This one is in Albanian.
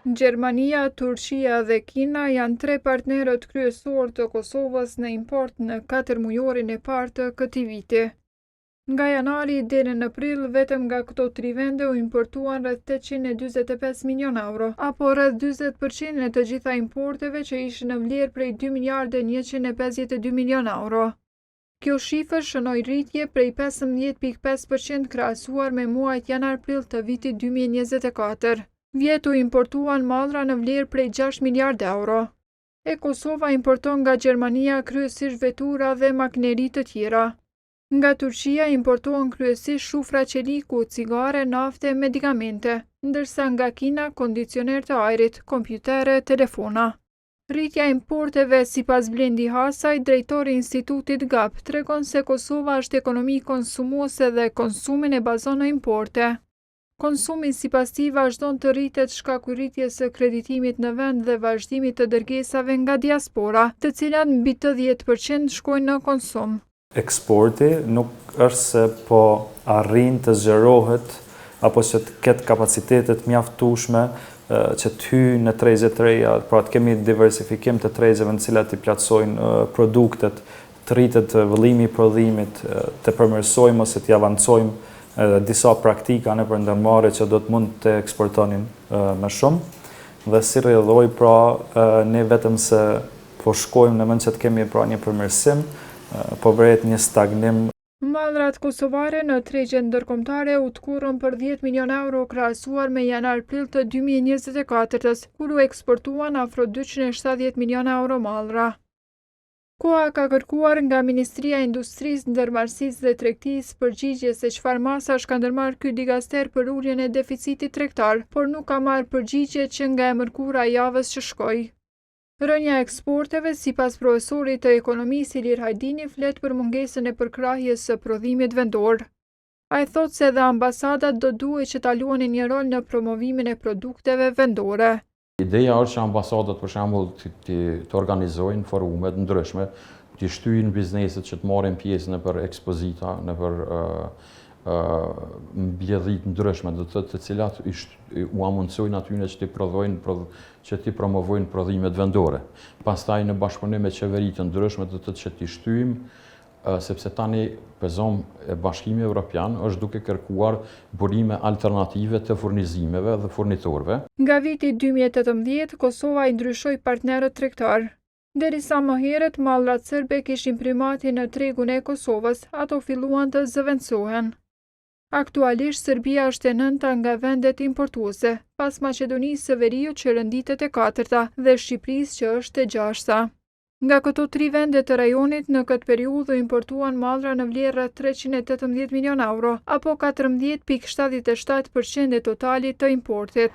Gjermania, Turqia dhe Kina janë tre partnerët kryesor të Kosovës në import në 4 mujorin e parë të këtij viti. Nga janari deri në prill, vetëm nga këto tri vende u importuan rreth 845 milion euro, apo rreth 40% e të gjitha importeve që ishin në vlerë prej 2 miliardë 152 milion euro. Kjo shifër shënoi rritje prej 15.5% krahasuar me muajt janar-prill të vitit 2024. Vjetu importuan mallra në vlerë prej 6 miliardë euro. Kosova importon nga Gjermania kryesisht vetura dhe makineri të tjera. Nga Turqia importohen kryesisht shufra qeliku, cigare, nafte, medikamente, ndërsa nga Kina kondicioner të ajrit, kompjutere, telefona. Rritja e importeve sipas Blendi Hasaj, drejtori i Institutit GAP, tregon se Kosova është ekonomi konsumuese dhe konsumin e bazon në importe. Konsumi sipas tij vazhdon të rritet shkaku i rritjes së kreditimit në vend dhe vazhdimit të dërgesave nga diaspora, të cilat mbi 80% shkojnë në konsum. Eksporti nuk është se po arrin të zgjerohet apo që të ketë kapacitetet mjaftueshme që të hyjë në tregje të reja, pra të kemi diversifikim të tregjeve në cilat i plotësojnë produktet, të rritet vëllimi i prodhimit, të përmirësojmë ose të avancojmë disa praktika në përndërmarrje që do të mund të eksportonin më shumë dhe si rrjedhoj pra ne vetëm se po shkojmë në vend që të kemi pra një përmirësim, po vret një stagnim. Mallrat kosovare në tregjen ndërkombëtare u tkurrën për 10 milion euro krahasuar me janar-prill të 2024-s, kur u eksportuan afro 270 milion euro mallra. Koha ka kërkuar nga Ministria e Industrisë, Ndërmarrësisë dhe Tregtisë përgjigje se çfarë masash ka ndërmarrë ky digaster për uljen e deficitit tregtar, por nuk ka marrë përgjigje që nga e mërkura e javës që shkoi. Rënja e eksporteve sipas profesorit të ekonomisë Ilir Hajdini flet për mungesën e përkrahjes së prodhimit vendor. Ai thotë se edhe ambasadat do duhej që ta luanin një rol në promovimin e produkteve vendore. Ideja është që ambasadat për shembull të organizojnë forume të ndryshme, të shtyjnë bizneset që të marrin pjesë nëpër ekspozita, nëpër mbledhje të ndryshme, do të thotë të cilat u amundsojnë atyre që të promovojnë prodhimet vendore. Pastaj në bashkëpunim me qeveri të ndryshme do të thotë që të shtyjmë sepse tani Bashkimi Evropian është duke kërkuar burime alternative të furnizimeve dhe furnitorëve. Nga viti 2018, Kosova i ndryshoi partnerët tregtar. Derisa më herët mallrat serbe kishin primati në tregun e Kosovës, ato filluan të zëvendësohen. Aktualisht Serbia është e nënta nga vendet importuese, pas Maqedonisë së Veriut që renditet e katërta dhe Shqipërisë që është e gjashta. Nga këto tri vende të rajonit në këtë periudhë importuan mallra në vlerë rreth 318 milion euro, apo 14.77% e totalit të importit.